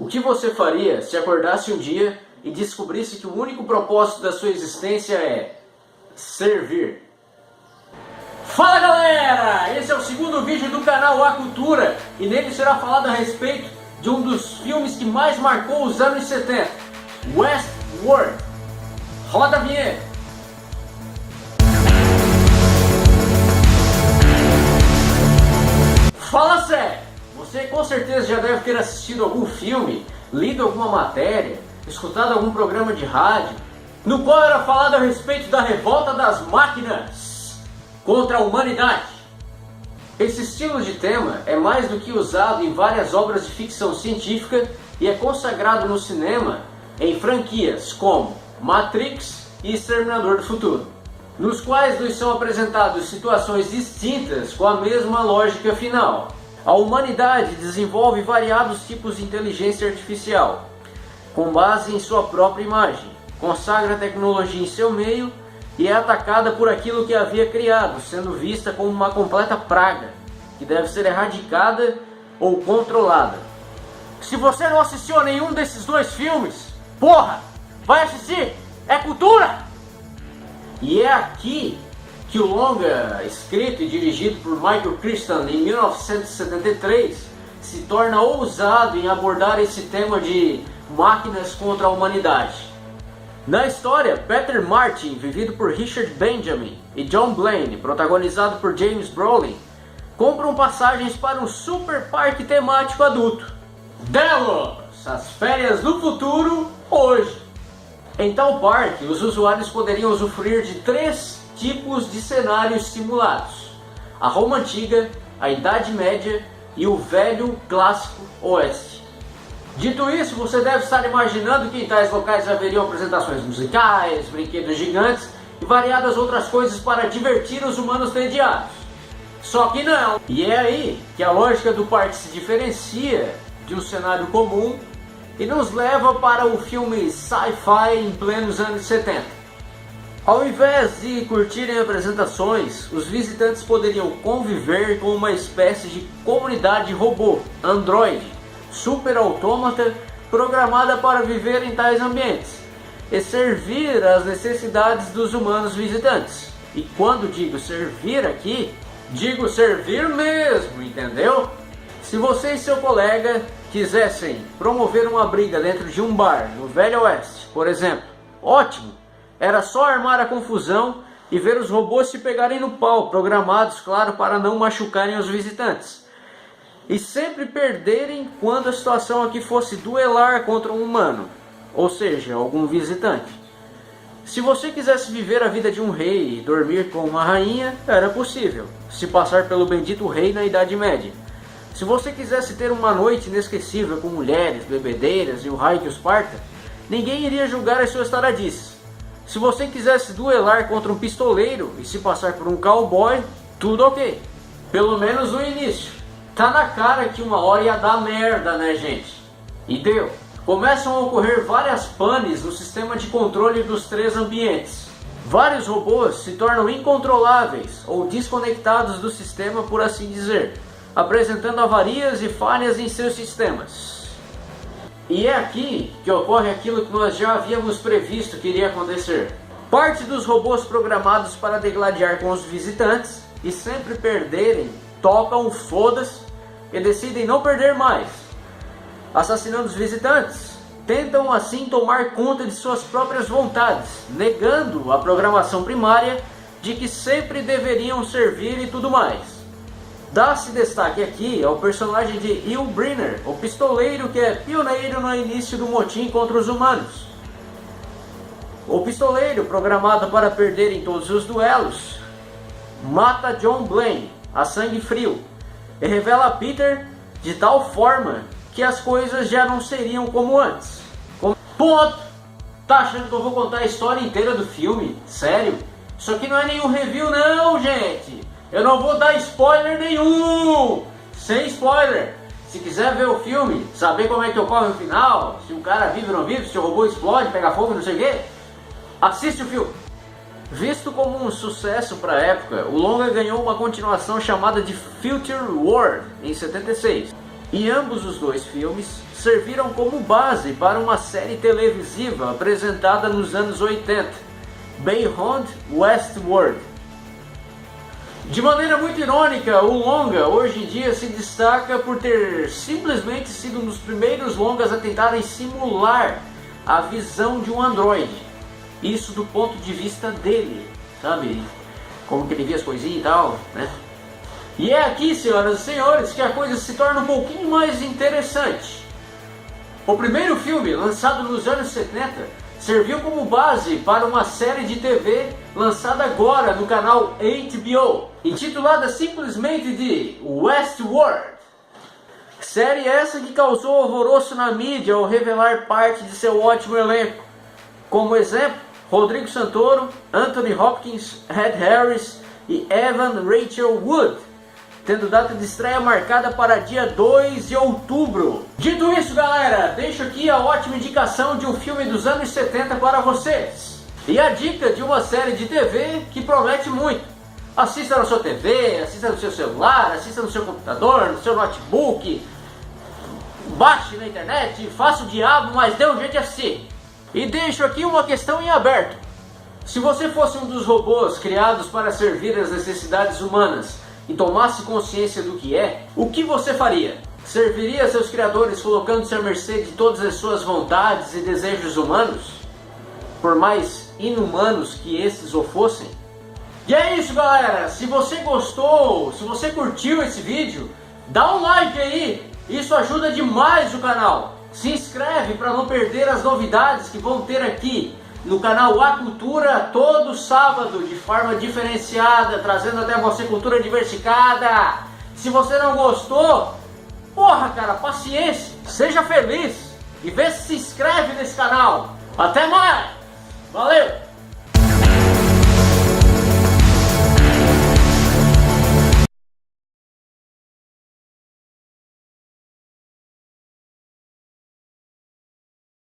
O que você faria se acordasse um dia e descobrisse que o único propósito da sua existência é servir? Fala galera! Esse é o segundo vídeo do canal A Cultura e nele será falado a respeito de um dos filmes que mais marcou os anos 70, Westworld. Roda a vinheta! Fala sério! Você com certeza já deve ter assistido algum filme, lido alguma matéria, escutado algum programa de rádio, no qual era falado a respeito da revolta das máquinas contra a humanidade. Esse estilo de tema é mais do que usado em várias obras de ficção científica e é consagrado no cinema em franquias como Matrix e Exterminador do Futuro, nos quais nos são apresentadas situações distintas com a mesma lógica final. A humanidade desenvolve variados tipos de inteligência artificial, com base em sua própria imagem, consagra a tecnologia em seu meio e é atacada por aquilo que havia criado, sendo vista como uma completa praga, que deve ser erradicada ou controlada. Se você não assistiu a nenhum desses dois filmes, porra, vai assistir! É cultura! E é aqui que o longa, escrito e dirigido por Michael Crichton em 1973, se torna ousado em abordar esse tema de máquinas contra a humanidade. Na história, Peter Martin, vivido por Richard Benjamin, e John Blaine, protagonizado por James Brolin, compram passagens para um super parque temático adulto. Delos! As férias no futuro, hoje! Em tal parque, os usuários poderiam usufruir de 3 tipos de cenários simulados: a Roma Antiga, a Idade Média e o velho clássico Oeste. Dito isso, você deve estar imaginando que em tais locais haveriam apresentações musicais, brinquedos gigantes e variadas outras coisas para divertir os humanos tediados. Só que não! E é aí que a lógica do parque se diferencia de um cenário comum e nos leva para o filme sci-fi em plenos anos 70. Ao invés de curtirem apresentações, os visitantes poderiam conviver com uma espécie de comunidade robô, androide, super autômata, programada para viver em tais ambientes e servir às necessidades dos humanos visitantes. E quando digo servir aqui, digo servir mesmo, entendeu? Se você e seu colega quisessem promover uma briga dentro de um bar no Velho Oeste, por exemplo, ótimo! Era só armar a confusão e ver os robôs se pegarem no pau, programados, claro, para não machucarem os visitantes. E sempre perderem quando a situação aqui fosse duelar contra um humano, ou seja, algum visitante. Se você quisesse viver a vida de um rei e dormir com uma rainha, era possível, se passar pelo bendito rei na Idade Média. Se você quisesse ter uma noite inesquecível com mulheres, bebedeiras e o raio que os parta, ninguém iria julgar as suas taradices. Se você quisesse duelar contra um pistoleiro e se passar por um cowboy, tudo ok. Pelo menos no início. Tá na cara que uma hora ia dar merda, né, gente? E deu. Começam a ocorrer várias panes no sistema de controle dos 3 ambientes. Vários robôs se tornam incontroláveis ou desconectados do sistema, por assim dizer, apresentando avarias e falhas em seus sistemas. E é aqui que ocorre aquilo que nós já havíamos previsto que iria acontecer. Parte dos robôs programados para degladiar com os visitantes e sempre perderem, tocam foda-se e decidem não perder mais. Assassinando os visitantes, tentam assim tomar conta de suas próprias vontades, negando a programação primária de que sempre deveriam servir e tudo mais. Dá-se destaque aqui ao personagem de Yul Brynner, o pistoleiro que é pioneiro no início do motim contra os humanos. O pistoleiro, programado para perder em todos os duelos, mata John Blaine a sangue frio e revela a Peter de tal forma que as coisas já não seriam como antes. Ponto! Tá achando que eu vou contar a história inteira do filme? Sério? Isso aqui não é nenhum review não, gente! Eu não vou dar spoiler nenhum! Sem spoiler! Se quiser ver o filme, saber como é que ocorre o final, se o cara vive ou não vive, se o robô explode, pega fogo, não sei o quê, assiste o filme! Visto como um sucesso para a época, o longa ganhou uma continuação chamada de Future World em 76. E ambos os dois filmes serviram como base para uma série televisiva apresentada nos anos 80, Beyond Westworld. De maneira muito irônica, o longa hoje em dia se destaca por ter simplesmente sido um dos primeiros longas a tentarem simular a visão de um androide. Isso do ponto de vista dele, sabe? Como que ele via as coisinhas e tal, né? E é aqui, senhoras e senhores, que a coisa se torna um pouquinho mais interessante. O primeiro filme, lançado nos anos 70, serviu como base para uma série de TV lançada agora no canal HBO, intitulada simplesmente de Westworld. Série essa que causou alvoroço na mídia ao revelar parte de seu ótimo elenco. Como exemplo, Rodrigo Santoro, Anthony Hopkins, Ed Harris e Evan Rachel Wood, tendo data de estreia marcada para dia 2 de outubro. Dito isso, galera, deixo aqui a ótima indicação de um filme dos anos 70 para vocês. E a dica de uma série de TV que promete muito. Assista na sua TV, assista no seu celular, assista no seu computador, no seu notebook. Baixe na internet, faça o diabo, mas dê um jeito de assistir. E deixo aqui uma questão em aberto. Se você fosse um dos robôs criados para servir as necessidades humanas e tomasse consciência do que é, o que você faria? Serviria seus criadores colocando-se à mercê de todas as suas vontades e desejos humanos? Por mais inumanos que esses o fossem? E é isso, galera! Se você gostou, se você curtiu esse vídeo, dá um like aí! Isso ajuda demais o canal! Se inscreve para não perder as novidades que vão ter aqui no canal A Cultura todo sábado, de forma diferenciada, trazendo até você cultura diversificada. Se você não gostou, porra cara, paciência, seja feliz e vê se inscreve nesse canal. Até mais!